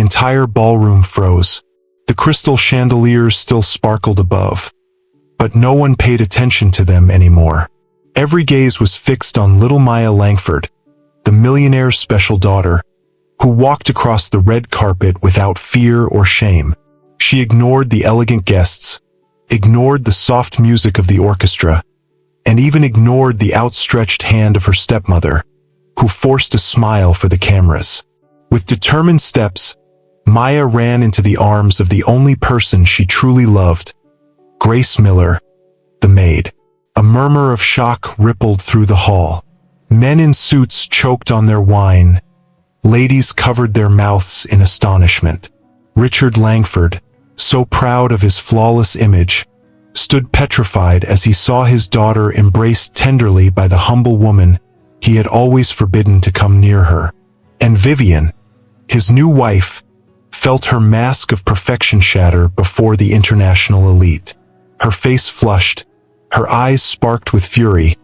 entire ballroom froze. The crystal chandeliers still sparkled above, but no one paid attention to them anymore. Every gaze was fixed on little Maya Langford, the millionaire's special daughter, who walked across the red carpet without fear or shame. She ignored the elegant guests, ignored the soft music of the orchestra, and even ignored the outstretched hand of her stepmother, who forced a smile for the cameras. With determined steps, Maya ran into the arms of the only person she truly loved, Grace Miller, the maid. A murmur of shock rippled through the hall. Men in suits choked on their wine. Ladies covered their mouths in astonishment. Richard Langford, so proud of his flawless image, stood petrified as he saw his daughter embraced tenderly by the humble woman he had always forbidden to come near her. And Vivian, his new wife, felt her mask of perfection shatter before the international elite. Her face flushed, her eyes sparked with fury,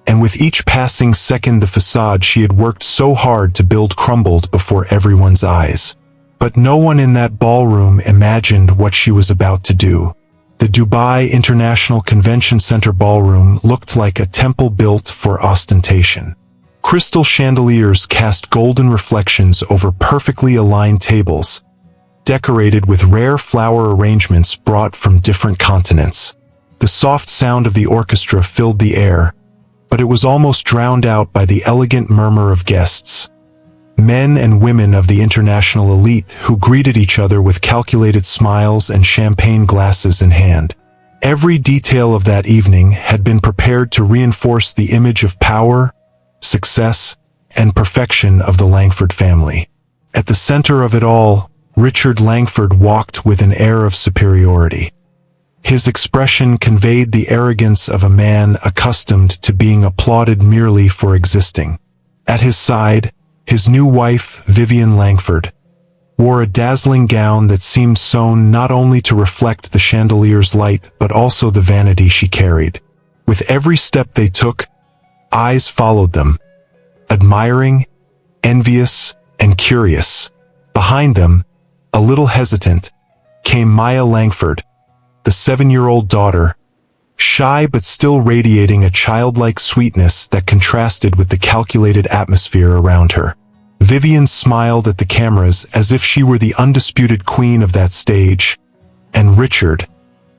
and with each passing second the facade she had worked so hard to build crumbled before everyone's eyes. But no one in that ballroom imagined what she was about to do. The Dubai International Convention Center ballroom looked like a temple built for ostentation. Crystal chandeliers cast golden reflections over perfectly aligned tables, decorated with rare flower arrangements brought from different continents. The soft sound of the orchestra filled the air, but it was almost drowned out by the elegant murmur of guests. Men and women of the international elite who greeted each other with calculated smiles and champagne glasses in hand. Every detail of that evening had been prepared to reinforce the image of power, success, and perfection of the Langford family. At the center of it all, Richard Langford walked with an air of superiority. His expression conveyed the arrogance of a man accustomed to being applauded merely for existing. At his side, his new wife, Vivian Langford, wore a dazzling gown that seemed sewn not only to reflect the chandelier's light but also the vanity she carried. With every step they took, eyes followed them, admiring, envious, and curious. Behind them, a little hesitant, came Maya Langford, the 7-year-old daughter, shy but still radiating a childlike sweetness that contrasted with the calculated atmosphere around her. Vivian smiled at the cameras as if she were the undisputed queen of that stage, and Richard,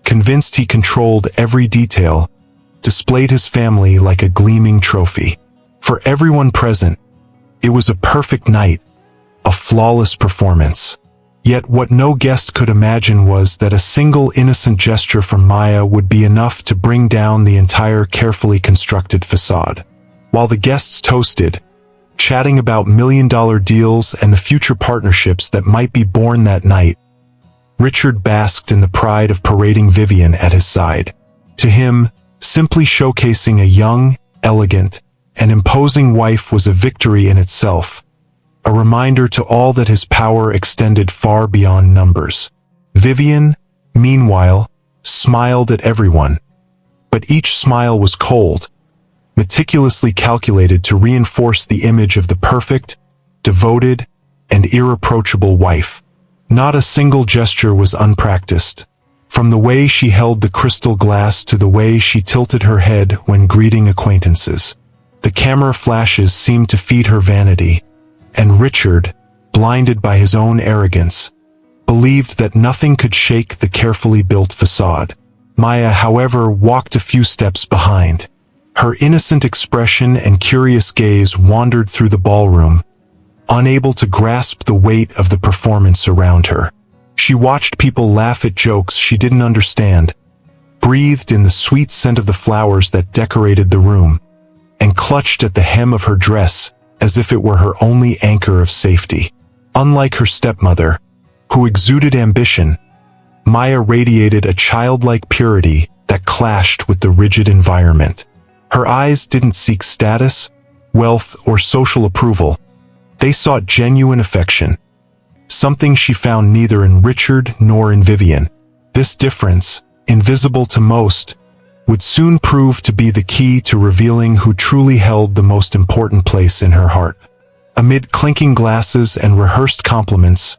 convinced he controlled every detail, displayed his family like a gleaming trophy. For everyone present, it was a perfect night, a flawless performance. Yet what no guest could imagine was that a single innocent gesture from Maya would be enough to bring down the entire carefully constructed facade. While the guests toasted, chatting about million-dollar deals and the future partnerships that might be born that night, Richard basked in the pride of parading Vivian at his side. To him, simply showcasing a young, elegant, and imposing wife was a victory in itself, a reminder to all that his power extended far beyond numbers. Vivian, meanwhile, smiled at everyone, but each smile was cold, meticulously calculated to reinforce the image of the perfect, devoted, and irreproachable wife. Not a single gesture was unpracticed, from the way she held the crystal glass to the way she tilted her head when greeting acquaintances. The camera flashes seemed to feed her vanity, and Richard, blinded by his own arrogance, believed that nothing could shake the carefully built facade. Maya, however, walked a few steps behind. Her innocent expression and curious gaze wandered through the ballroom, unable to grasp the weight of the performance around her. She watched people laugh at jokes she didn't understand, breathed in the sweet scent of the flowers that decorated the room, and clutched at the hem of her dress as if it were her only anchor of safety. Unlike her stepmother, who exuded ambition, Maya radiated a childlike purity that clashed with the rigid environment. Her eyes didn't seek status, wealth, or social approval. They sought genuine affection, something she found neither in Richard nor in Vivian. This difference, invisible to most, would soon prove to be the key to revealing who truly held the most important place in her heart. Amid clinking glasses and rehearsed compliments,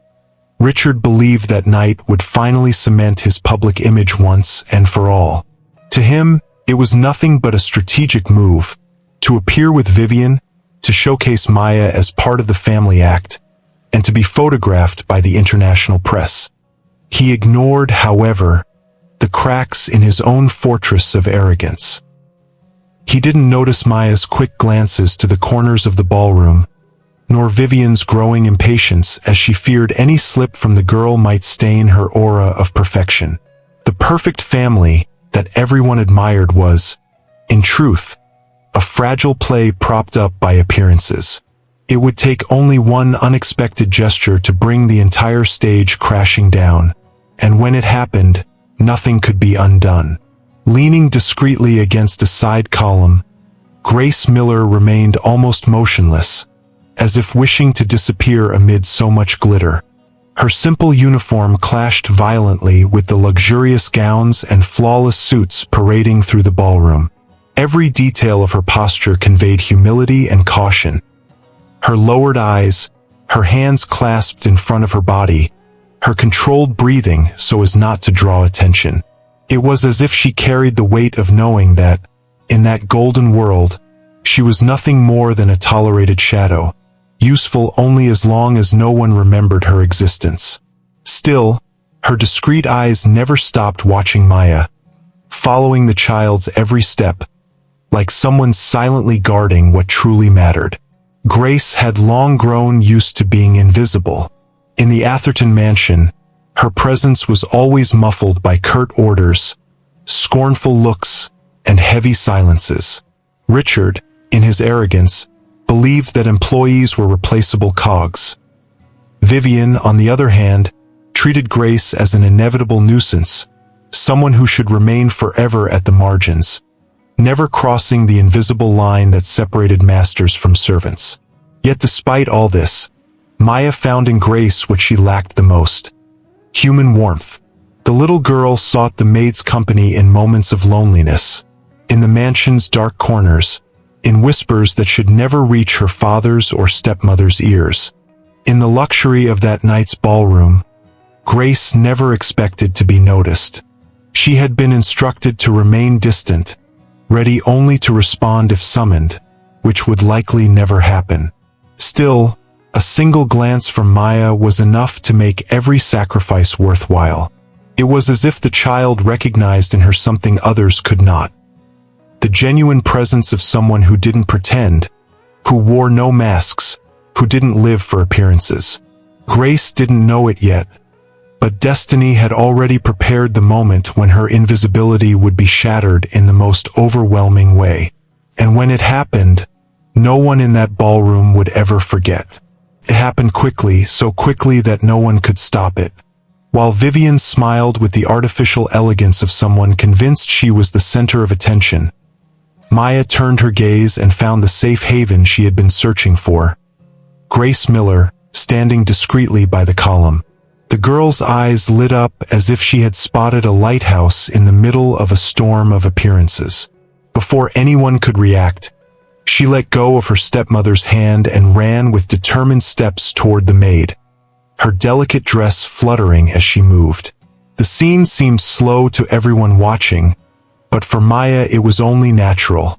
Richard believed that night would finally cement his public image once and for all. To him, it was nothing but a strategic move, to appear with Vivian, to showcase Maya as part of the family act, and to be photographed by the international press. He ignored, however, the cracks in his own fortress of arrogance. He didn't notice Maya's quick glances to the corners of the ballroom, nor Vivian's growing impatience as she feared any slip from the girl might stain her aura of perfection. The perfect family that everyone admired was, in truth, a fragile play propped up by appearances. It would take only one unexpected gesture to bring the entire stage crashing down, and when it happened, nothing could be undone. Leaning discreetly against a side column, Grace Miller remained almost motionless, as if wishing to disappear amid so much glitter. Her simple uniform clashed violently with the luxurious gowns and flawless suits parading through the ballroom. Every detail of her posture conveyed humility and caution. Her lowered eyes, her hands clasped in front of her body, her controlled breathing so as not to draw attention. It was as if she carried the weight of knowing that, in that golden world, she was nothing more than a tolerated shadow, useful only as long as no one remembered her existence. Still, her discreet eyes never stopped watching Maya, following the child's every step, like someone silently guarding what truly mattered. Grace had long grown used to being invisible. In the Atherton mansion, her presence was always muffled by curt orders, scornful looks, and heavy silences. Richard, in his arrogance, believed that employees were replaceable cogs. Vivian, on the other hand, treated Grace as an inevitable nuisance, someone who should remain forever at the margins, never crossing the invisible line that separated masters from servants. Yet despite all this, Maya found in Grace what she lacked the most: human warmth. The little girl sought the maid's company in moments of loneliness, in the mansion's dark corners, in whispers that should never reach her father's or stepmother's ears. In the luxury of that night's ballroom, Grace never expected to be noticed. She had been instructed to remain distant, ready only to respond if summoned, which would likely never happen. Still, a single glance from Maya was enough to make every sacrifice worthwhile. It was as if the child recognized in her something others could not: the genuine presence of someone who didn't pretend, who wore no masks, who didn't live for appearances. Grace didn't know it yet, but destiny had already prepared the moment when her invisibility would be shattered in the most overwhelming way. And when it happened, no one in that ballroom would ever forget. It happened quickly, so quickly that no one could stop it. While Vivian smiled with the artificial elegance of someone convinced she was the center of attention, Maya turned her gaze and found the safe haven she had been searching for: Grace Miller, standing discreetly by the column. The girl's eyes lit up as if she had spotted a lighthouse in the middle of a storm of appearances. Before anyone could react, she let go of her stepmother's hand and ran with determined steps toward the maid, her delicate dress fluttering as she moved. The scene seemed slow to everyone watching, but for Maya it was only natural,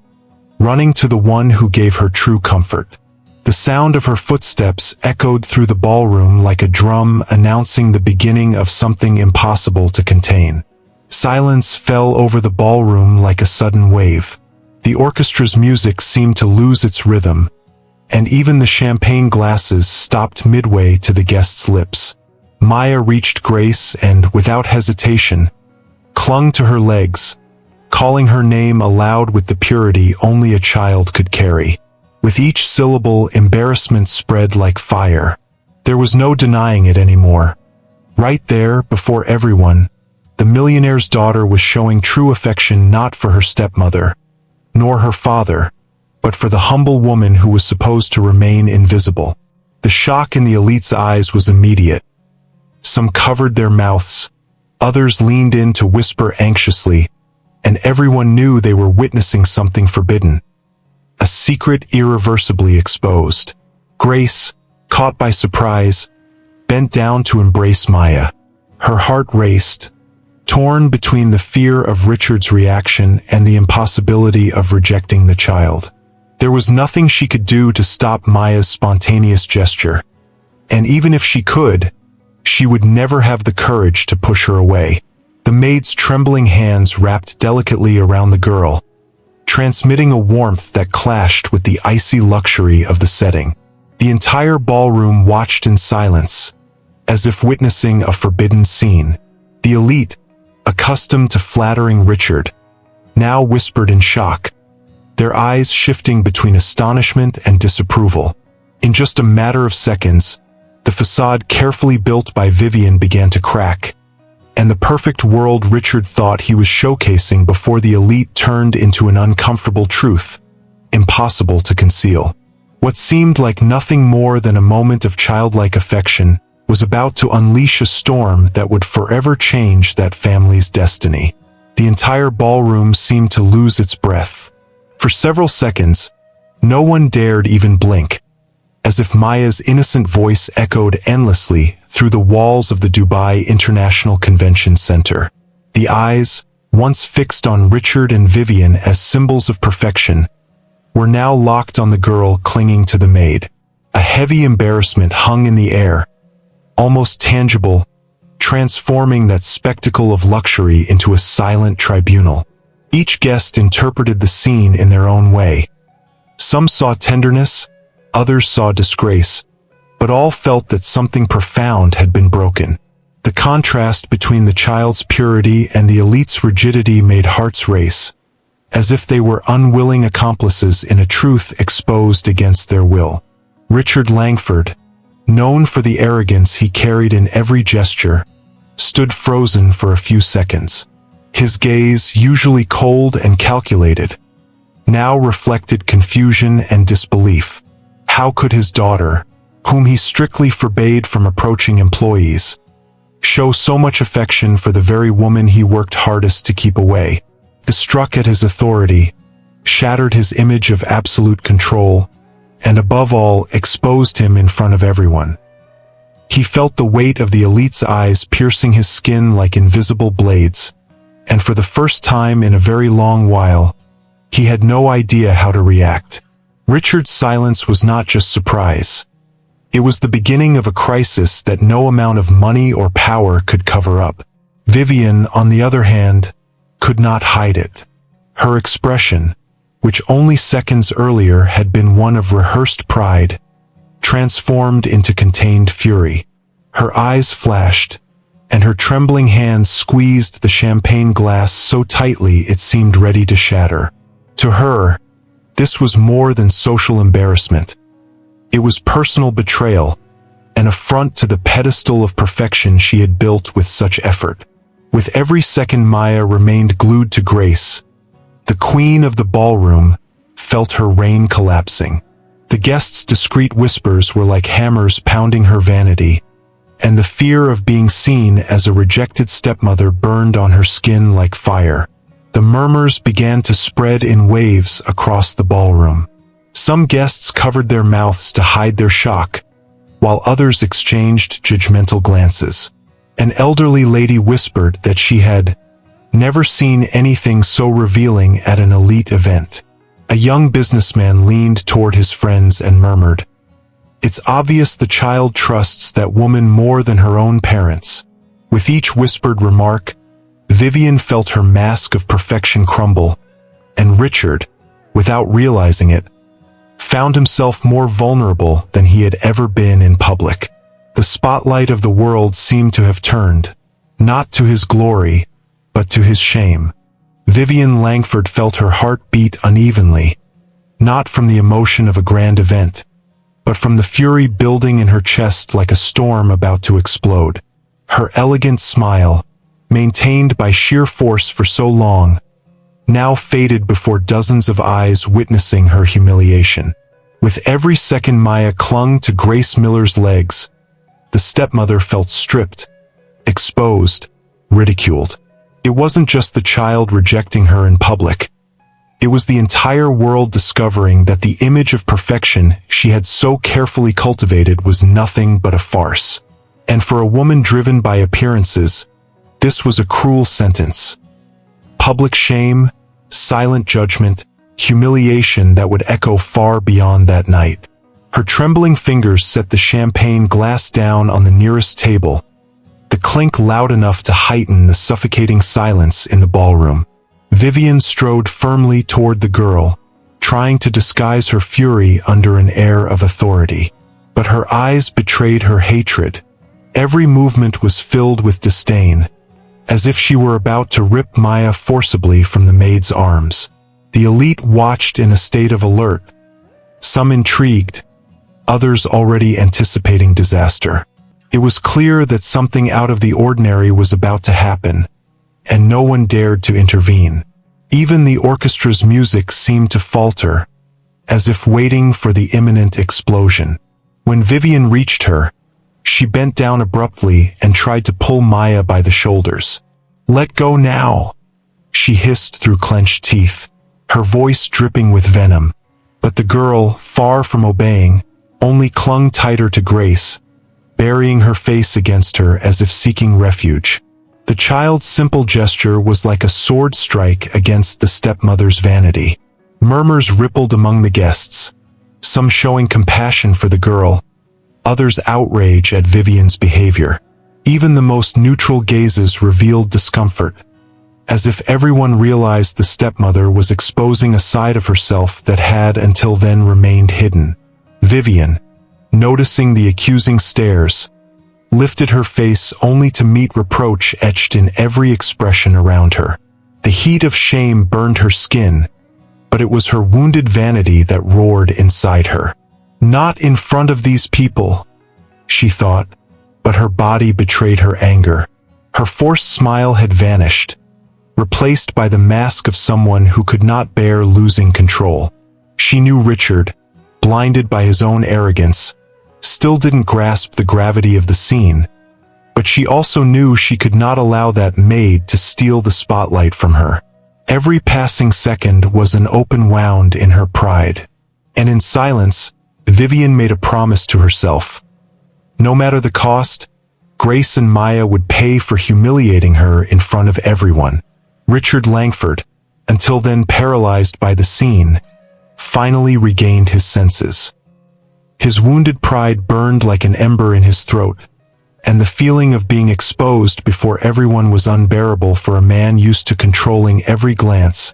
running to the one who gave her true comfort. The sound of her footsteps echoed through the ballroom like a drum announcing the beginning of something impossible to contain. Silence fell over the ballroom like a sudden wave. The orchestra's music seemed to lose its rhythm, and even the champagne glasses stopped midway to the guests' lips. Maya reached Grace and, without hesitation, clung to her legs, calling her name aloud with the purity only a child could carry. With each syllable, embarrassment spread like fire. There was no denying it anymore. Right there, before everyone, the millionaire's daughter was showing true affection not for her stepmother, nor her father, but for the humble woman who was supposed to remain invisible. The shock in the elite's eyes was immediate. Some covered their mouths, others leaned in to whisper anxiously, and everyone knew they were witnessing something forbidden. A secret irreversibly exposed. Grace, caught by surprise, bent down to embrace Maya. Her heart raced, torn between the fear of Richard's reaction and the impossibility of rejecting the child. There was nothing she could do to stop Maya's spontaneous gesture, and even if she could, she would never have the courage to push her away. The maid's trembling hands wrapped delicately around the girl, transmitting a warmth that clashed with the icy luxury of the setting. The entire ballroom watched in silence, as if witnessing a forbidden scene. The elite, accustomed to flattering Richard, now whispered in shock, their eyes shifting between astonishment and disapproval. In just a matter of seconds, the facade carefully built by Vivian began to crack, and the perfect world Richard thought he was showcasing before the elite turned into an uncomfortable truth, impossible to conceal. What seemed like nothing more than a moment of childlike affection was about to unleash a storm that would forever change that family's destiny. The entire ballroom seemed to lose its breath. For several seconds, no one dared even blink, as if Maya's innocent voice echoed endlessly through the walls of the Dubai International Convention Center. The eyes, once fixed on Richard and Vivian as symbols of perfection, were now locked on the girl clinging to the maid. A heavy embarrassment hung in the air, almost tangible, transforming that spectacle of luxury into a silent tribunal. Each guest interpreted the scene in their own way. Some saw tenderness, others saw disgrace, but all felt that something profound had been broken. The contrast between the child's purity and the elite's rigidity made hearts race, as if they were unwilling accomplices in a truth exposed against their will. Richard Langford, known for the arrogance he carried in every gesture, stood frozen for a few seconds. His gaze, usually cold and calculated, now reflected confusion and disbelief. How could his daughter, whom he strictly forbade from approaching employees, show so much affection for the very woman he worked hardest to keep away? The struck at his authority, shattered his image of absolute control, and above all, exposed him in front of everyone. He felt the weight of the elite's eyes piercing his skin like invisible blades, and for the first time in a very long while, he had no idea how to react. Richard's silence was not just surprise. It was the beginning of a crisis that no amount of money or power could cover up. Vivian, on the other hand, could not hide it. Her expression, which only seconds earlier had been one of rehearsed pride, transformed into contained fury. Her eyes flashed, and her trembling hands squeezed the champagne glass so tightly it seemed ready to shatter. To her, this was more than social embarrassment. It was personal betrayal, an affront to the pedestal of perfection she had built with such effort. With every second Maya remained glued to Grace, the queen of the ballroom felt her reign collapsing. The guests' discreet whispers were like hammers pounding her vanity, and the fear of being seen as a rejected stepmother burned on her skin like fire. The murmurs began to spread in waves across the ballroom. Some guests covered their mouths to hide their shock, while others exchanged judgmental glances. An elderly lady whispered that she had never seen anything so revealing at an elite event. A young businessman leaned toward his friends and murmured, "It's obvious the child trusts that woman more than her own parents." With each whispered remark, Vivian felt her mask of perfection crumble, and Richard, without realizing it, found himself more vulnerable than he had ever been in public. The spotlight of the world seemed to have turned, not to his glory, but to his shame. Vivian Langford felt her heart beat unevenly, not from the emotion of a grand event, but from the fury building in her chest like a storm about to explode. Her elegant smile, maintained by sheer force for so long, now faded before dozens of eyes witnessing her humiliation. With every second Maya clung to Grace Miller's legs, the stepmother felt stripped, exposed, ridiculed. It wasn't just the child rejecting her in public. It was the entire world discovering that the image of perfection she had so carefully cultivated was nothing but a farce. And for a woman driven by appearances, this was a cruel sentence. Public shame, silent judgment, humiliation that would echo far beyond that night. Her trembling fingers set the champagne glass down on the nearest table, the clink loud enough to heighten the suffocating silence in the ballroom. Vivian strode firmly toward the girl, trying to disguise her fury under an air of authority. But her eyes betrayed her hatred. Every movement was filled with disdain, as if she were about to rip Maya forcibly from the maid's arms. The elite watched in a state of alert, some intrigued, others already anticipating disaster. It was clear that something out of the ordinary was about to happen, and no one dared to intervene. Even the orchestra's music seemed to falter, as if waiting for the imminent explosion. When Vivian reached her, she bent down abruptly and tried to pull Maya by the shoulders. "Let go now," she hissed through clenched teeth, her voice dripping with venom. But the girl, far from obeying, only clung tighter to Grace, burying her face against her as if seeking refuge. The child's simple gesture was like a sword strike against the stepmother's vanity. Murmurs rippled among the guests, some showing compassion for the girl, others outrage at Vivian's behavior. Even the most neutral gazes revealed discomfort, as if everyone realized the stepmother was exposing a side of herself that had until then remained hidden. Vivian, noticing the accusing stares, lifted her face only to meet reproach etched in every expression around her. The heat of shame burned her skin, but it was her wounded vanity that roared inside her. Not in front of these people, she thought, but her body betrayed her anger. Her forced smile had vanished, replaced by the mask of someone who could not bear losing control. She knew Richard, blinded by his own arrogance, still didn't grasp the gravity of the scene, but she also knew she could not allow that maid to steal the spotlight from her. Every passing second was an open wound in her pride. And in silence, Vivian made a promise to herself. No matter the cost, Grace and Maya would pay for humiliating her in front of everyone. Richard Langford, until then paralyzed by the scene, finally regained his senses. His wounded pride burned like an ember in his throat, and the feeling of being exposed before everyone was unbearable for a man used to controlling every glance,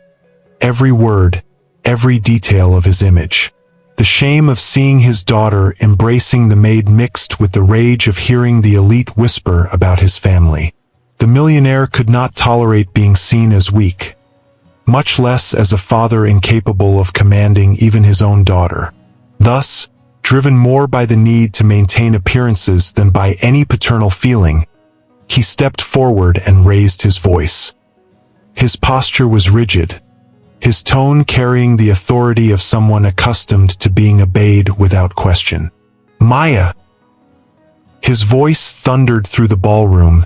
every word, every detail of his image. The shame of seeing his daughter embracing the maid mixed with the rage of hearing the elite whisper about his family. The millionaire could not tolerate being seen as weak, much less as a father incapable of commanding even his own daughter. Thus, driven more by the need to maintain appearances than by any paternal feeling, he stepped forward and raised his voice. His posture was rigid, his tone carrying the authority of someone accustomed to being obeyed without question. "Maya!" His voice thundered through the ballroom,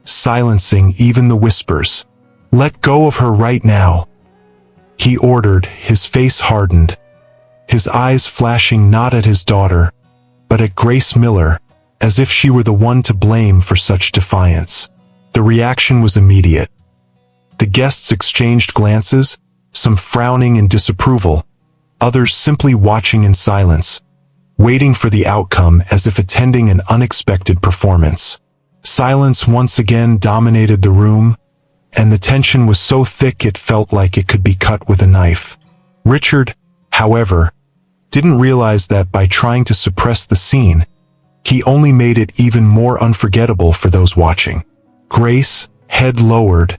silencing even the whispers. "Let go of her right now," he ordered, his face hardened, his eyes flashing not at his daughter, but at Grace Miller, as if she were the one to blame for such defiance. The reaction was immediate. The guests exchanged glances, some frowning in disapproval, others simply watching in silence, waiting for the outcome as if attending an unexpected performance. Silence once again dominated the room, and the tension was so thick it felt like it could be cut with a knife. Richard, however, didn't realize that by trying to suppress the scene, he only made it even more unforgettable for those watching. Grace, head lowered,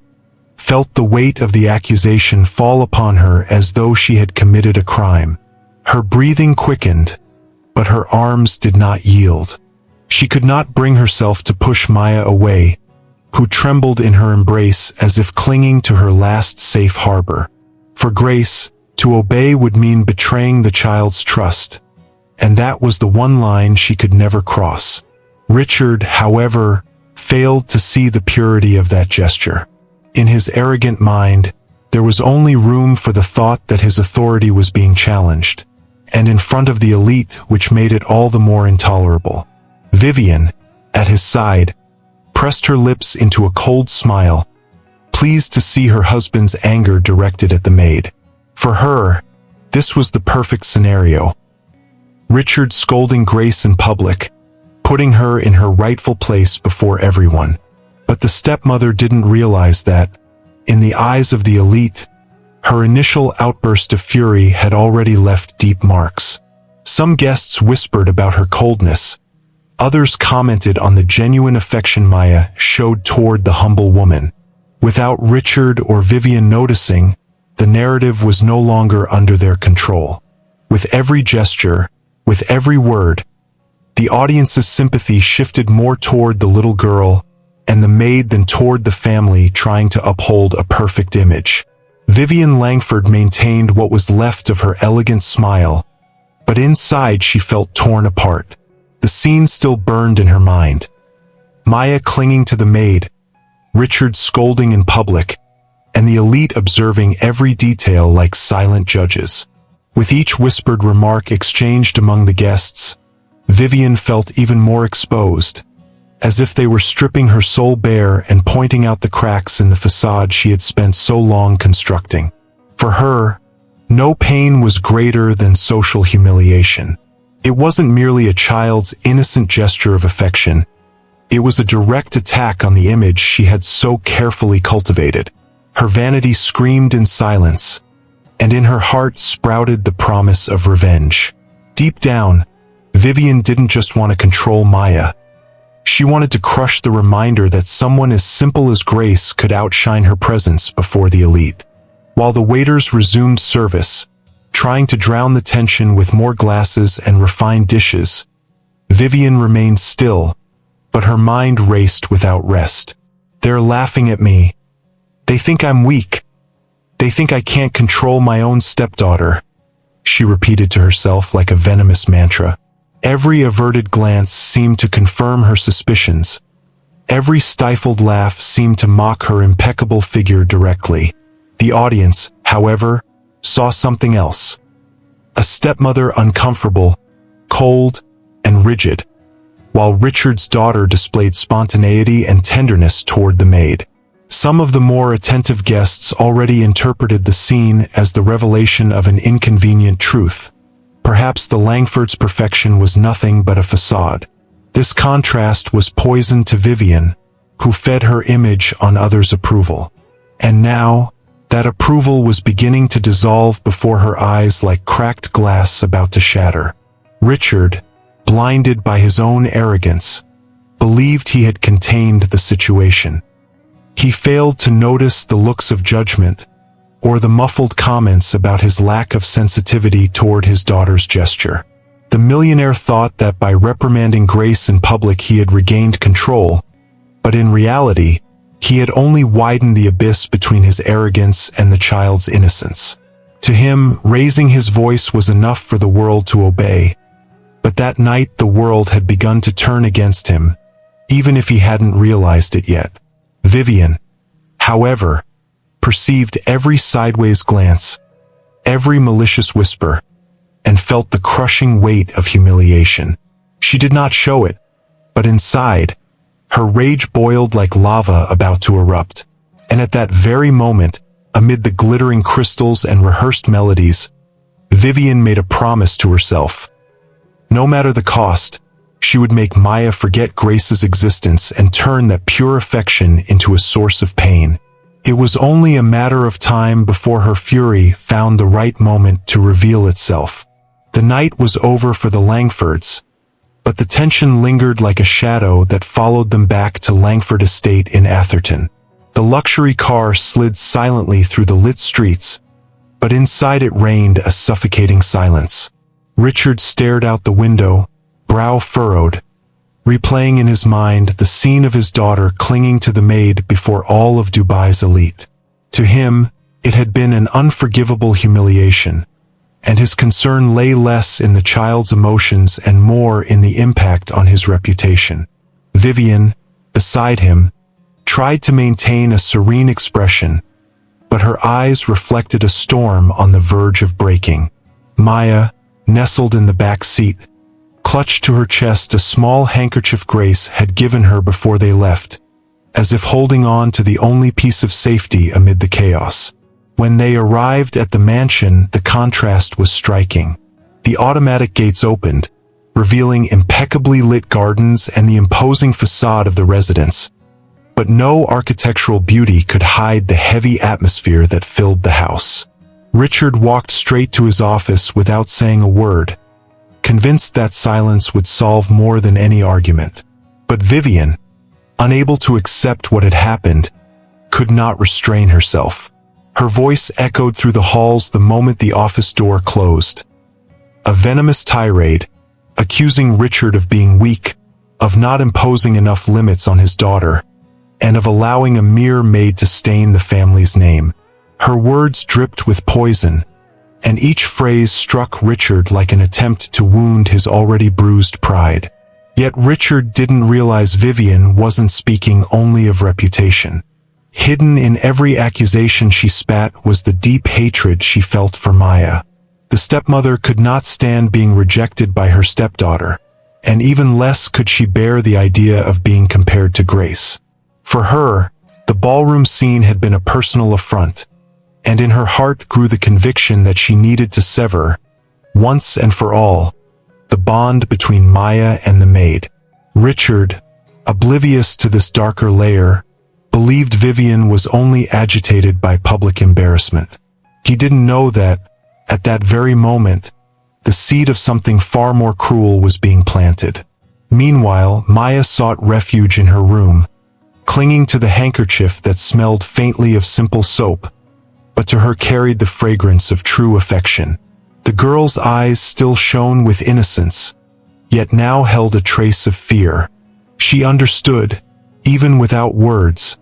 felt the weight of the accusation fall upon her as though she had committed a crime. Her breathing quickened, but her arms did not yield. She could not bring herself to push Maya away, who trembled in her embrace as if clinging to her last safe harbor. For Grace, to obey would mean betraying the child's trust, and that was the one line she could never cross. Richard, however, failed to see the purity of that gesture. In his arrogant mind, there was only room for the thought that his authority was being challenged, and in front of the elite, which made it all the more intolerable. Vivian, at his side, pressed her lips into a cold smile, pleased to see her husband's anger directed at the maid. For her, this was the perfect scenario. Richard scolding Grace in public, putting her in her rightful place before everyone. But the stepmother didn't realize that, in the eyes of the elite, her initial outburst of fury had already left deep marks. Some guests whispered about her coldness. Others commented on the genuine affection Maya showed toward the humble woman. Without Richard or Vivian noticing, the narrative was no longer under their control. With every gesture, with every word, the audience's sympathy shifted more toward the little girl and the maid than toward the family trying to uphold a perfect image. Vivian Langford maintained what was left of her elegant smile, but inside she felt torn apart. The scene still burned in her mind. Maya clinging to the maid, Richard scolding in public, and the elite observing every detail like silent judges. With each whispered remark exchanged among the guests, Vivian felt even more exposed, as if they were stripping her soul bare and pointing out the cracks in the facade she had spent so long constructing. For her, no pain was greater than social humiliation. It wasn't merely a child's innocent gesture of affection. It was a direct attack on the image she had so carefully cultivated. Her vanity screamed in silence, and in her heart sprouted the promise of revenge. Deep down, Vivian didn't just want to control Maya. She wanted to crush the reminder that someone as simple as Grace could outshine her presence before the elite. While the waiters resumed service, trying to drown the tension with more glasses and refined dishes, Vivian remained still, but her mind raced without rest. They're laughing at me. They think I'm weak. They think I can't control my own stepdaughter, she repeated to herself like a venomous mantra. Every averted glance seemed to confirm her suspicions. Every stifled laugh seemed to mock her impeccable figure directly. The audience, however, saw something else. A stepmother uncomfortable, cold, and rigid, while Richard's daughter displayed spontaneity and tenderness toward the maid. Some of the more attentive guests already interpreted the scene as the revelation of an inconvenient truth. Perhaps the Langfords' perfection was nothing but a facade. This contrast was poison to Vivian, who fed her image on others' approval. And now, that approval was beginning to dissolve before her eyes like cracked glass about to shatter. Richard, blinded by his own arrogance, believed he had contained the situation. He failed to notice the looks of judgment, or the muffled comments about his lack of sensitivity toward his daughter's gesture. The millionaire thought that by reprimanding Grace in public he had regained control, but in reality, he had only widened the abyss between his arrogance and the child's innocence. To him, raising his voice was enough for the world to obey, but that night the world had begun to turn against him, even if he hadn't realized it yet. Vivian, however, perceived every sideways glance, every malicious whisper, and felt the crushing weight of humiliation. She did not show it, but inside, her rage boiled like lava about to erupt. And at that very moment, amid the glittering crystals and rehearsed melodies, Vivian made a promise to herself. No matter the cost, she would make Maya forget Grace's existence and turn that pure affection into a source of pain. It was only a matter of time before her fury found the right moment to reveal itself. The night was over for the Langfords, but the tension lingered like a shadow that followed them back to Langford Estate in Atherton. The luxury car slid silently through the lit streets, but inside it reigned a suffocating silence. Richard stared out the window, brow furrowed, replaying in his mind the scene of his daughter clinging to the maid before all of Dubai's elite. To him, it had been an unforgivable humiliation, and his concern lay less in the child's emotions and more in the impact on his reputation. Vivian, beside him, tried to maintain a serene expression, but her eyes reflected a storm on the verge of breaking. Maya, nestled in the back seat, clutched to her chest a small handkerchief Grace had given her before they left, as if holding on to the only piece of safety amid the chaos. When they arrived at the mansion, the contrast was striking. The automatic gates opened, revealing impeccably lit gardens and the imposing facade of the residence. But no architectural beauty could hide the heavy atmosphere that filled the house. Richard walked straight to his office without saying a word, convinced that silence would solve more than any argument. But Vivian, unable to accept what had happened, could not restrain herself. Her voice echoed through the halls the moment the office door closed. A venomous tirade, accusing Richard of being weak, of not imposing enough limits on his daughter, and of allowing a mere maid to stain the family's name. Her words dripped with poison, and each phrase struck Richard like an attempt to wound his already bruised pride. Yet Richard didn't realize Vivian wasn't speaking only of reputation. Hidden in every accusation she spat was the deep hatred she felt for Maya. The stepmother could not stand being rejected by her stepdaughter, and even less could she bear the idea of being compared to Grace. For her, the ballroom scene had been a personal affront, and in her heart grew the conviction that she needed to sever, once and for all, the bond between Maya and the maid. Richard, oblivious to this darker layer, believed Vivian was only agitated by public embarrassment. He didn't know that, at that very moment, the seed of something far more cruel was being planted. Meanwhile, Maya sought refuge in her room, clinging to the handkerchief that smelled faintly of simple soap, but to her carried the fragrance of true affection. The girl's eyes still shone with innocence, yet now held a trace of fear. She understood, even without words,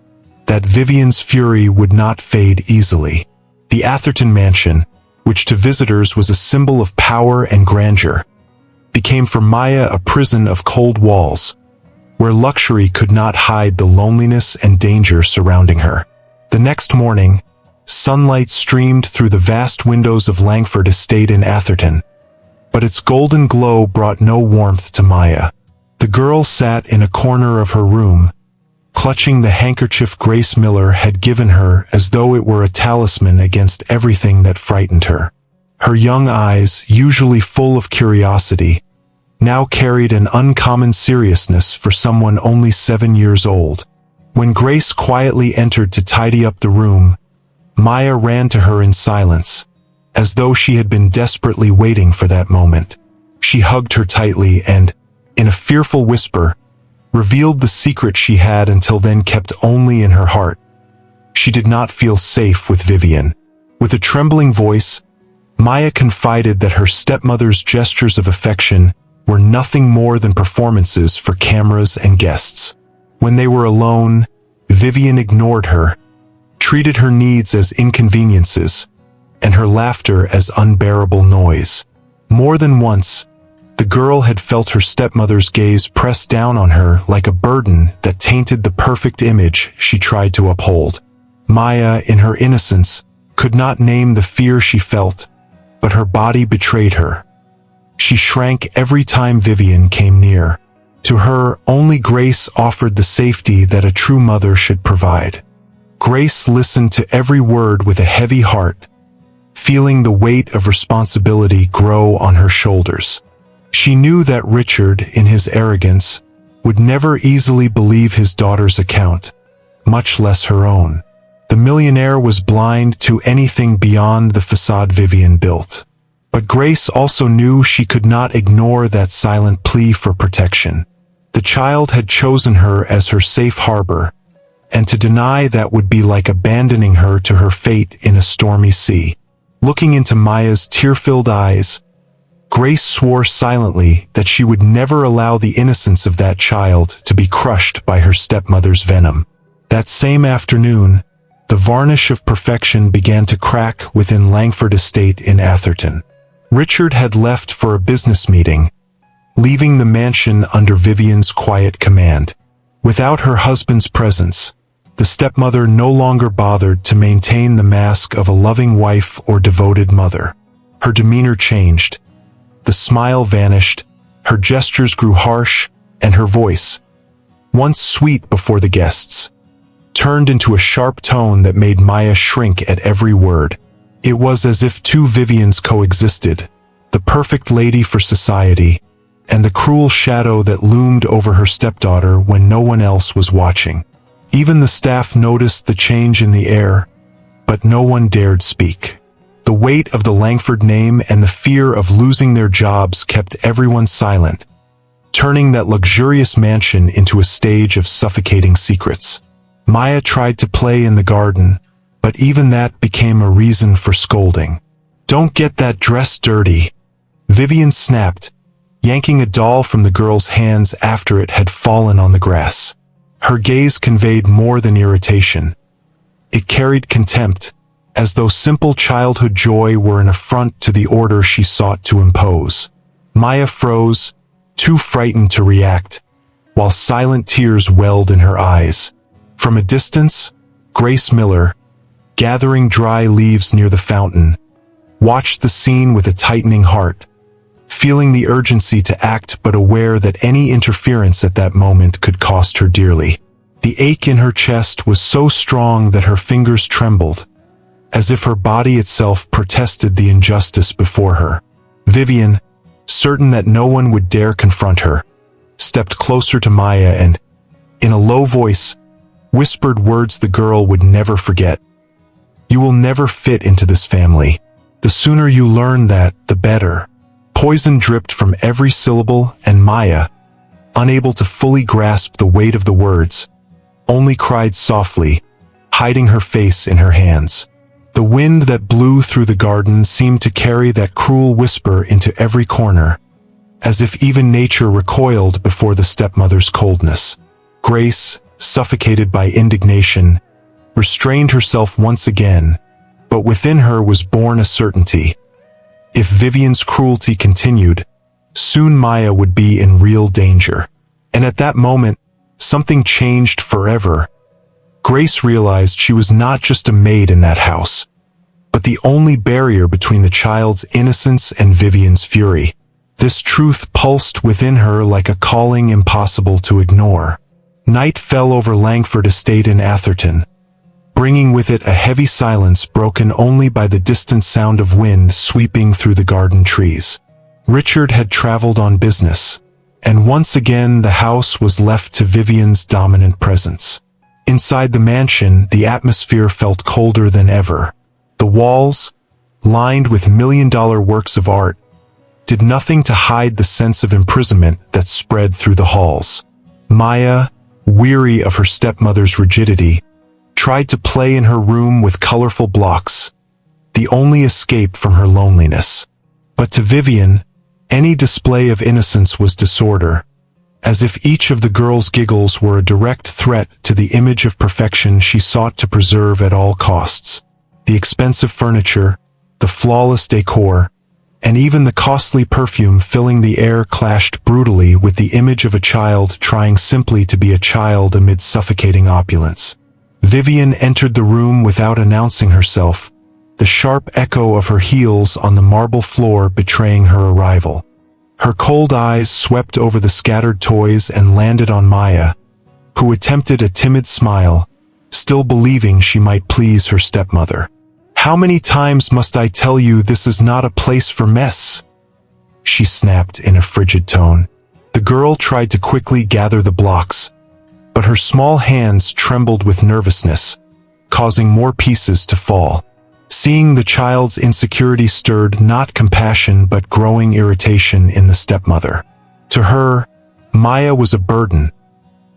that Vivian's fury would not fade easily. The Atherton mansion, which to visitors was a symbol of power and grandeur, became for Maya a prison of cold walls, where luxury could not hide the loneliness and danger surrounding her. The next morning, sunlight streamed through the vast windows of Langford Estate in Atherton, but its golden glow brought no warmth to Maya. The girl sat in a corner of her room, clutching the handkerchief Grace Miller had given her as though it were a talisman against everything that frightened her. Her young eyes, usually full of curiosity, now carried an uncommon seriousness for someone only 7 years old. When Grace quietly entered to tidy up the room, Maya ran to her in silence, as though she had been desperately waiting for that moment. She hugged her tightly and, in a fearful whisper, revealed the secret she had until then kept only in her heart. She did not feel safe with Vivian. With a trembling voice, Maya confided that her stepmother's gestures of affection were nothing more than performances for cameras and guests. When they were alone, Vivian ignored her, treated her needs as inconveniences, and her laughter as unbearable noise. More than once, the girl had felt her stepmother's gaze press down on her like a burden that tainted the perfect image she tried to uphold. Maya, in her innocence, could not name the fear she felt, but her body betrayed her. She shrank every time Vivian came near. To her, only Grace offered the safety that a true mother should provide. Grace listened to every word with a heavy heart, feeling the weight of responsibility grow on her shoulders. She knew that Richard, in his arrogance, would never easily believe his daughter's account, much less her own. The millionaire was blind to anything beyond the facade Vivian built. But Grace also knew she could not ignore that silent plea for protection. The child had chosen her as her safe harbor, and to deny that would be like abandoning her to her fate in a stormy sea. Looking into Maya's tear-filled eyes, Grace swore silently that she would never allow the innocence of that child to be crushed by her stepmother's venom. That same afternoon, the varnish of perfection began to crack within Langford Estate in Atherton. Richard had left for a business meeting, leaving the mansion under Vivian's quiet command. Without her husband's presence, the stepmother no longer bothered to maintain the mask of a loving wife or devoted mother. Her demeanor changed. The smile vanished, Her gestures grew harsh, and her voice, once sweet before the guests, turned into a sharp tone that made Maya shrink at every word. It was as if two Vivians coexisted, the perfect lady for society, and the cruel shadow that loomed over her stepdaughter when no one else was watching. Even the staff noticed the change in the air, but no one dared speak. The weight of the Langford name and the fear of losing their jobs kept everyone silent, turning that luxurious mansion into a stage of suffocating secrets. Maya tried to play in the garden, but even that became a reason for scolding. "Don't get that dress dirty," Vivian snapped, yanking a doll from the girl's hands after it had fallen on the grass. Her gaze conveyed more than irritation. It carried contempt, as though simple childhood joy were an affront to the order she sought to impose. Maya froze, too frightened to react, while silent tears welled in her eyes. From a distance, Grace Miller, gathering dry leaves near the fountain, watched the scene with a tightening heart, feeling the urgency to act but aware that any interference at that moment could cost her dearly. The ache in her chest was so strong that her fingers trembled, as if her body itself protested the injustice before her. Vivian, certain that no one would dare confront her, stepped closer to Maya and, in a low voice, whispered words the girl would never forget. "You will never fit into this family. The sooner you learn that, the better." Poison dripped from every syllable, and Maya, unable to fully grasp the weight of the words, only cried softly, hiding her face in her hands. The wind that blew through the garden seemed to carry that cruel whisper into every corner, as if even nature recoiled before the stepmother's coldness. Grace, suffocated by indignation, restrained herself once again, but within her was born a certainty. If Vivian's cruelty continued, soon Maya would be in real danger. And at that moment, something changed forever. Grace realized she was not just a maid in that house, but the only barrier between the child's innocence and Vivian's fury. This truth pulsed within her like a calling impossible to ignore. Night fell over Langford Estate in Atherton, bringing with it a heavy silence broken only by the distant sound of wind sweeping through the garden trees. Richard had traveled on business, and once again the house was left to Vivian's dominant presence. Inside the mansion, the atmosphere felt colder than ever. The walls, lined with million-dollar works of art, did nothing to hide the sense of imprisonment that spread through the halls. Maya, weary of her stepmother's rigidity, tried to play in her room with colorful blocks, the only escape from her loneliness. But to Vivian, any display of innocence was disorder, as if each of the girl's giggles were a direct threat to the image of perfection she sought to preserve at all costs. The expensive furniture, the flawless decor, and even the costly perfume filling the air clashed brutally with the image of a child trying simply to be a child amid suffocating opulence. Vivian entered the room without announcing herself, the sharp echo of her heels on the marble floor betraying her arrival. Her cold eyes swept over the scattered toys and landed on Maya, who attempted a timid smile, still believing she might please her stepmother. "How many times must I tell you this is not a place for mess?" she snapped in a frigid tone. The girl tried to quickly gather the blocks, but her small hands trembled with nervousness, causing more pieces to fall. Seeing the child's insecurity stirred not compassion but growing irritation in the stepmother. To her, Maya was a burden,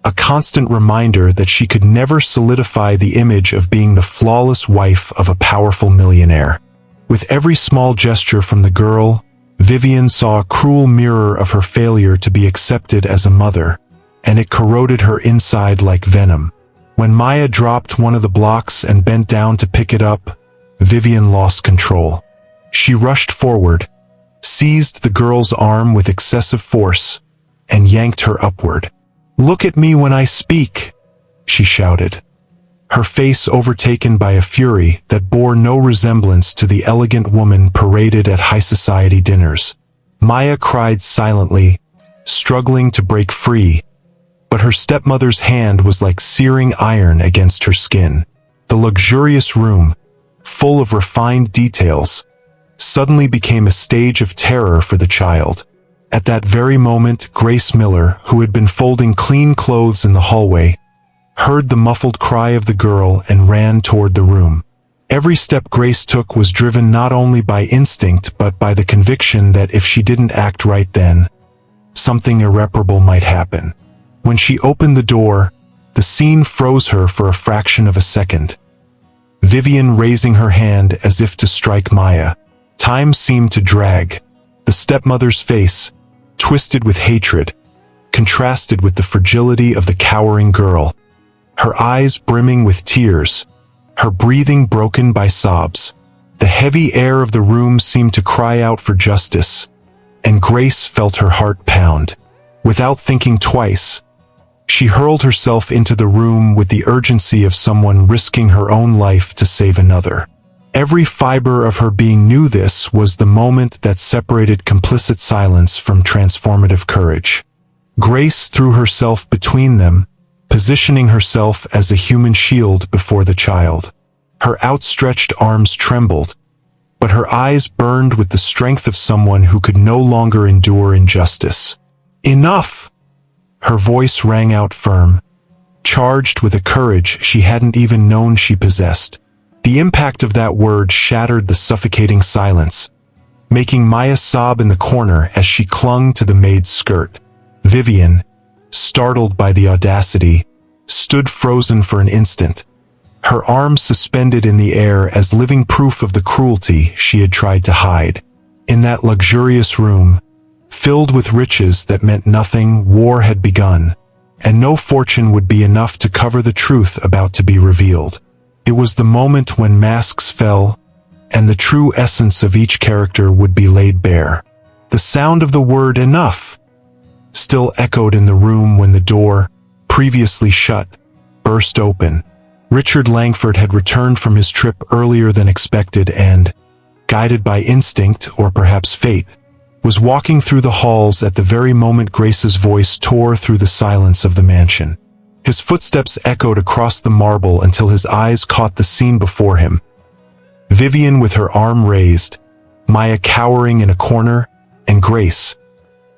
a constant reminder that she could never solidify the image of being the flawless wife of a powerful millionaire. With every small gesture from the girl, Vivian saw a cruel mirror of her failure to be accepted as a mother, and it corroded her inside like venom. When Maya dropped one of the blocks and bent down to pick it up, Vivian lost control. She rushed forward, seized the girl's arm with excessive force, and yanked her upward. "Look at me when I speak," she shouted, her face overtaken by a fury that bore no resemblance to the elegant woman paraded at high society dinners. Maya cried silently, struggling to break free, but her stepmother's hand was like searing iron against her skin. The luxurious room, full of refined details, suddenly became a stage of terror for the child. At that very moment, Grace Miller, who had been folding clean clothes in the hallway, heard the muffled cry of the girl and ran toward the room. Every step Grace took was driven not only by instinct but by the conviction that if she didn't act right then, something irreparable might happen. When she opened the door, the scene froze her for a fraction of a second. Vivian raising her hand as if to strike Maya. Time seemed to drag. The stepmother's face, twisted with hatred, contrasted with the fragility of the cowering girl. Her eyes brimming with tears, her breathing broken by sobs. The heavy air of the room seemed to cry out for justice, and Grace felt her heart pound. Without thinking twice, she hurled herself into the room with the urgency of someone risking her own life to save another. Every fiber of her being knew this was the moment that separated complicit silence from transformative courage. Grace threw herself between them, positioning herself as a human shield before the child. Her outstretched arms trembled, but her eyes burned with the strength of someone who could no longer endure injustice. "Enough!" Her voice rang out firm, charged with a courage she hadn't even known she possessed. The impact of that word shattered the suffocating silence, making Maya sob in the corner as she clung to the maid's skirt. Vivian, startled by the audacity, stood frozen for an instant, her arms suspended in the air as living proof of the cruelty she had tried to hide. In that luxurious room, filled with riches that meant nothing, war had begun, and no fortune would be enough to cover the truth about to be revealed. It was the moment when masks fell, and the true essence of each character would be laid bare. The sound of the word "enough" still echoed in the room when the door, previously shut, burst open. Richard Langford had returned from his trip earlier than expected and, guided by instinct or perhaps fate, was walking through the halls at the very moment Grace's voice tore through the silence of the mansion. His footsteps echoed across the marble until his eyes caught the scene before him. Vivian with her arm raised, Maya cowering in a corner, and Grace,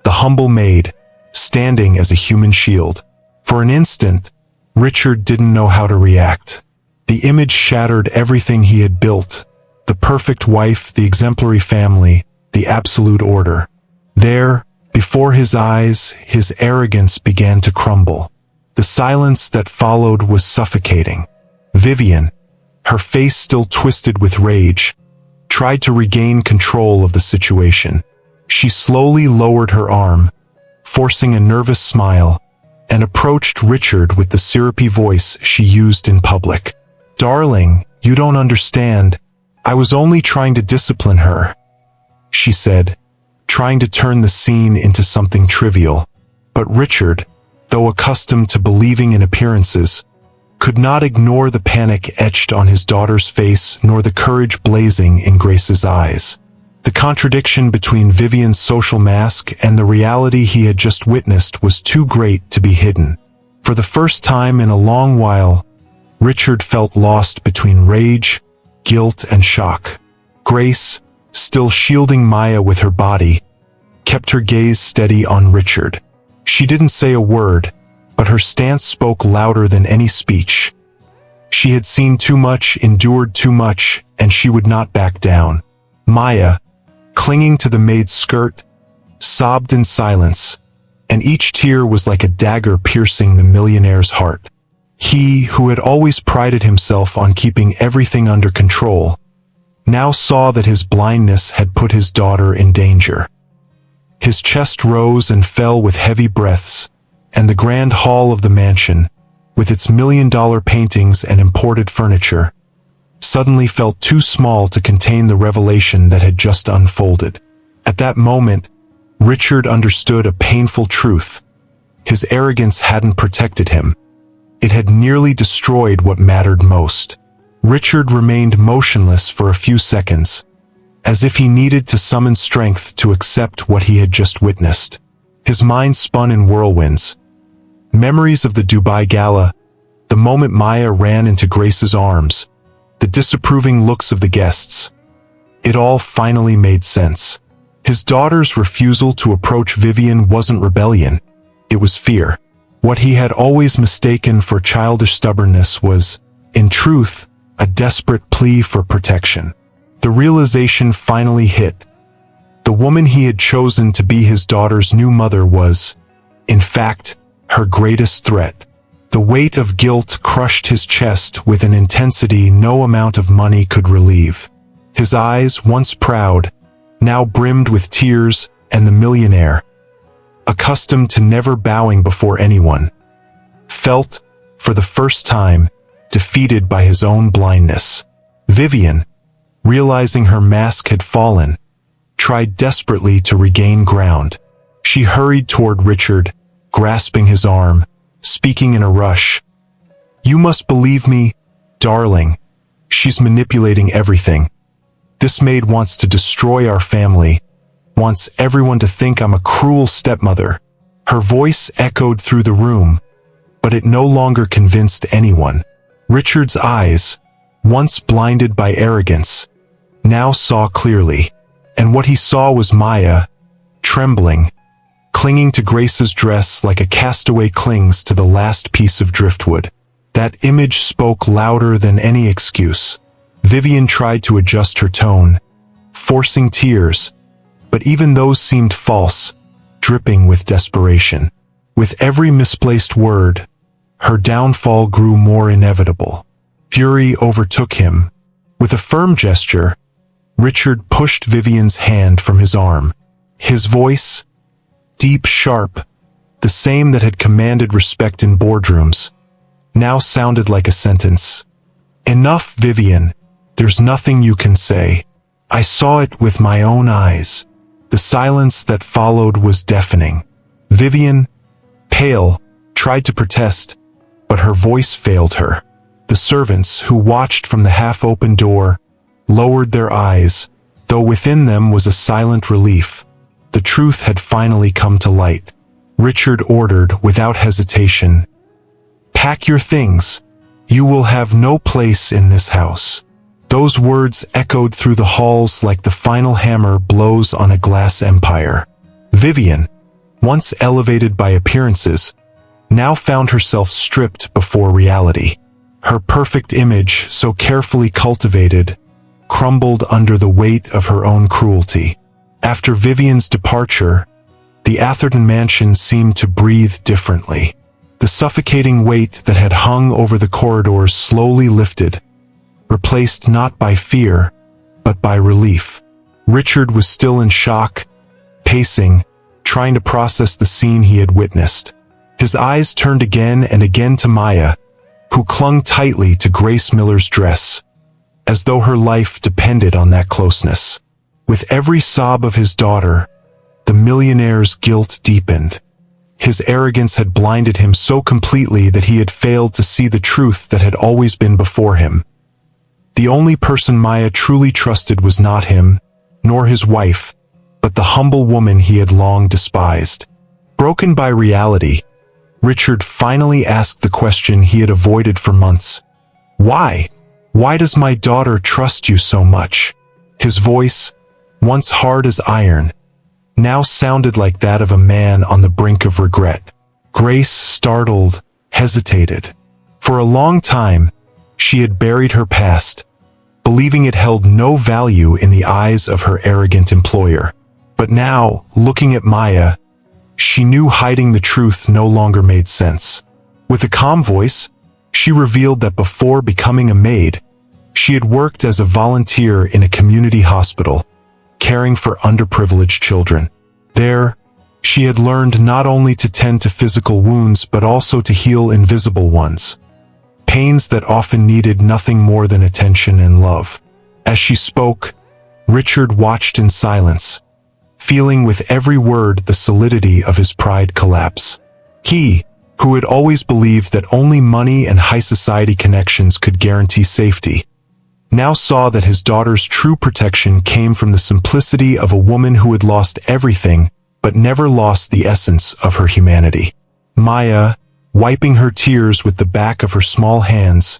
the humble maid, standing as a human shield. For an instant, Richard didn't know how to react. The image shattered everything he had built: the perfect wife, the exemplary family, the absolute order. There, before his eyes, his arrogance began to crumble. The silence that followed was suffocating. Vivian, her face still twisted with rage, tried to regain control of the situation. She slowly lowered her arm, forcing a nervous smile, and approached Richard with the syrupy voice she used in public. "Darling, you don't understand. I was only trying to discipline her," she said, trying to turn the scene into something trivial. But Richard, though accustomed to believing in appearances, could not ignore the panic etched on his daughter's face nor the courage blazing in Grace's eyes. The contradiction between Vivian's social mask and the reality he had just witnessed was too great to be hidden. For the first time in a long while, Richard felt lost between rage, guilt, and shock. Grace, still shielding Maya with her body, kept her gaze steady on Richard. She didn't say a word, but her stance spoke louder than any speech. She had seen too much, endured too much, and she would not back down. Maya, clinging to the maid's skirt, sobbed in silence, and each tear was like a dagger piercing the millionaire's heart. He, who had always prided himself on keeping everything under control, now saw that his blindness had put his daughter in danger. His chest rose and fell with heavy breaths, and the grand hall of the mansion, with its million-dollar paintings and imported furniture, suddenly felt too small to contain the revelation that had just unfolded. At that moment, Richard understood a painful truth. His arrogance hadn't protected him. It had nearly destroyed what mattered most. Richard remained motionless for a few seconds, as if he needed to summon strength to accept what he had just witnessed. His mind spun in whirlwinds. Memories of the Dubai Gala, the moment Maya ran into Grace's arms, the disapproving looks of the guests. It all finally made sense. His daughter's refusal to approach Vivian wasn't rebellion, it was fear. What he had always mistaken for childish stubbornness was, in truth, a desperate plea for protection. The realization finally hit. The woman he had chosen to be his daughter's new mother was, in fact, her greatest threat. The weight of guilt crushed his chest with an intensity no amount of money could relieve. His eyes, once proud, now brimmed with tears, and the millionaire, accustomed to never bowing before anyone, felt, for the first time, defeated by his own blindness. Vivian, realizing her mask had fallen, tried desperately to regain ground. She hurried toward Richard, grasping his arm, speaking in a rush. "You must believe me, darling. She's manipulating everything. This maid wants to destroy our family, wants everyone to think I'm a cruel stepmother." Her voice echoed through the room, but it no longer convinced anyone. Richard's eyes, once blinded by arrogance, now saw clearly. And what he saw was Maya, trembling, clinging to Grace's dress like a castaway clings to the last piece of driftwood. That image spoke louder than any excuse. Vivian tried to adjust her tone, forcing tears, but even those seemed false, dripping with desperation. With every misplaced word, her downfall grew more inevitable. Fury overtook him. With a firm gesture, Richard pushed Vivian's hand from his arm. His voice, deep, sharp, the same that had commanded respect in boardrooms, now sounded like a sentence. "Enough, Vivian. There's nothing you can say. I saw it with my own eyes." The silence that followed was deafening. Vivian, pale, tried to protest, but her voice failed her. The servants, who watched from the half-open door, lowered their eyes, though within them was a silent relief. The truth had finally come to light. Richard ordered, without hesitation, "Pack your things. You will have no place in this house." Those words echoed through the halls like the final hammer blows on a glass empire. Vivian, once elevated by appearances, now found herself stripped before reality. Her perfect image, so carefully cultivated, crumbled under the weight of her own cruelty. After Vivian's departure, the Atherton mansion seemed to breathe differently. The suffocating weight that had hung over the corridors slowly lifted, replaced not by fear, but by relief. Richard was still in shock, pacing, trying to process the scene he had witnessed. His eyes turned again and again to Maya, who clung tightly to Grace Miller's dress, as though her life depended on that closeness. With every sob of his daughter, the millionaire's guilt deepened. His arrogance had blinded him so completely that he had failed to see the truth that had always been before him. The only person Maya truly trusted was not him, nor his wife, but the humble woman he had long despised. Broken by reality, Richard finally asked the question he had avoided for months. "Why? Why does my daughter trust you so much?" His voice, once hard as iron, now sounded like that of a man on the brink of regret. Grace, startled, hesitated. For a long time, she had buried her past, believing it held no value in the eyes of her arrogant employer. But now, looking at Maya, she knew hiding the truth no longer made sense. With a calm voice, she revealed that before becoming a maid, she had worked as a volunteer in a community hospital, caring for underprivileged children. There, she had learned not only to tend to physical wounds but also to heal invisible ones, pains that often needed nothing more than attention and love. As she spoke, Richard watched in silence, feeling with every word the solidity of his pride collapse. He, who had always believed that only money and high society connections could guarantee safety, now saw that his daughter's true protection came from the simplicity of a woman who had lost everything but never lost the essence of her humanity. Maya, wiping her tears with the back of her small hands,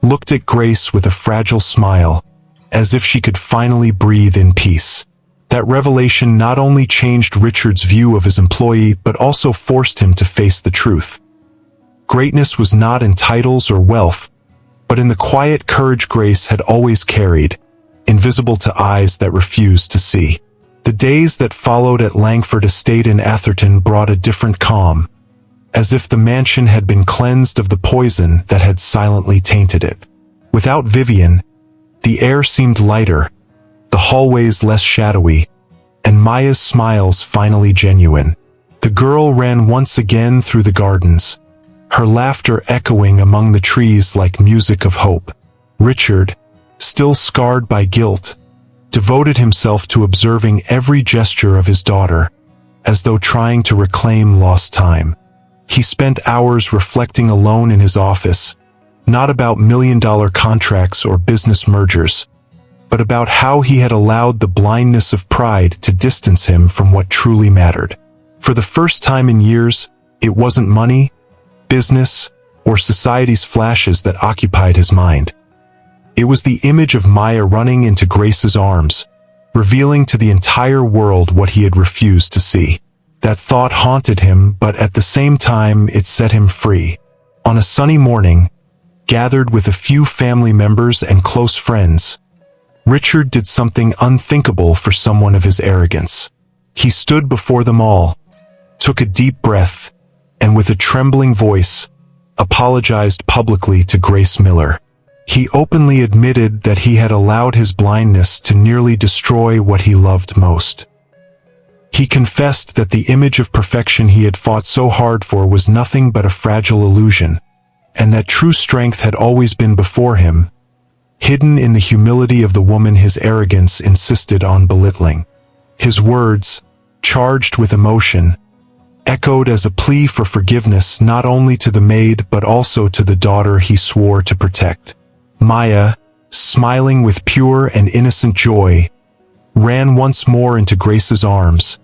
looked at Grace with a fragile smile, as if she could finally breathe in peace. That revelation not only changed Richard's view of his employee, but also forced him to face the truth. Greatness was not in titles or wealth, but in the quiet courage Grace had always carried, invisible to eyes that refused to see. The days that followed at Langford Estate in Atherton brought a different calm, as if the mansion had been cleansed of the poison that had silently tainted it. Without Vivian, the air seemed lighter, the hallways less shadowy, and Maya's smiles finally genuine. The girl ran once again through the gardens, her laughter echoing among the trees like music of hope. Richard, still scarred by guilt, devoted himself to observing every gesture of his daughter, as though trying to reclaim lost time. He spent hours reflecting alone in his office, not about million-dollar contracts or business mergers, but about how he had allowed the blindness of pride to distance him from what truly mattered. For the first time in years, it wasn't money, business, or society's flashes that occupied his mind. It was the image of Maya running into Grace's arms, revealing to the entire world what he had refused to see. That thought haunted him, but at the same time it set him free. On a sunny morning, gathered with a few family members and close friends, Richard did something unthinkable for someone of his arrogance. He stood before them all, took a deep breath, and with a trembling voice, apologized publicly to Grace Miller. He openly admitted that he had allowed his blindness to nearly destroy what he loved most. He confessed that the image of perfection he had fought so hard for was nothing but a fragile illusion, and that true strength had always been before him, hidden in the humility of the woman his arrogance insisted on belittling. His words, charged with emotion, echoed as a plea for forgiveness not only to the maid but also to the daughter he swore to protect. Maya, smiling with pure and innocent joy, ran once more into Grace's arms,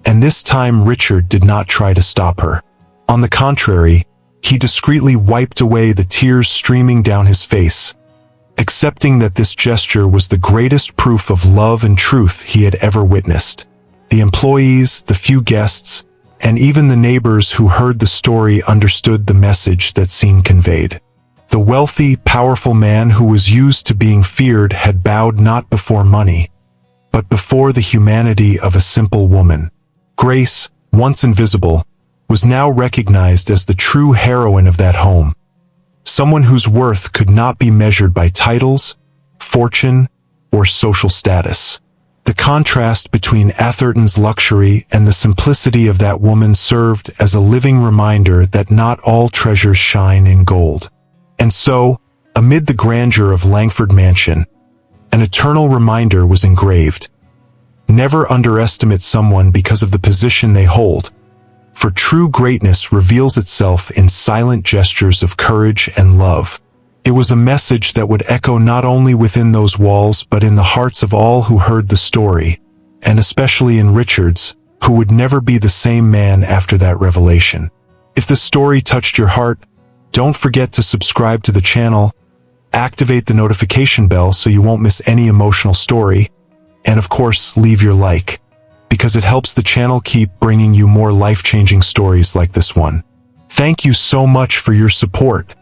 and this time Richard did not try to stop her. On the contrary, he discreetly wiped away the tears streaming down his face, accepting that this gesture was the greatest proof of love and truth he had ever witnessed. The employees, the few guests, and even the neighbors who heard the story understood the message that scene conveyed. The wealthy, powerful man who was used to being feared had bowed not before money, but before the humanity of a simple woman. Grace, once invisible, was now recognized as the true heroine of that home, someone whose worth could not be measured by titles, fortune, or social status. The contrast between Atherton's luxury and the simplicity of that woman served as a living reminder that not all treasures shine in gold. And so, amid the grandeur of Langford Mansion, an eternal reminder was engraved. Never underestimate someone because of the position they hold, for true greatness reveals itself in silent gestures of courage and love. It was a message that would echo not only within those walls but in the hearts of all who heard the story, and especially in Richard's, who would never be the same man after that revelation. If the story touched your heart, don't forget to subscribe to the channel, activate the notification bell so you won't miss any emotional story, and of course leave your like, because it helps the channel keep bringing you more life-changing stories like this one. Thank you so much for your support.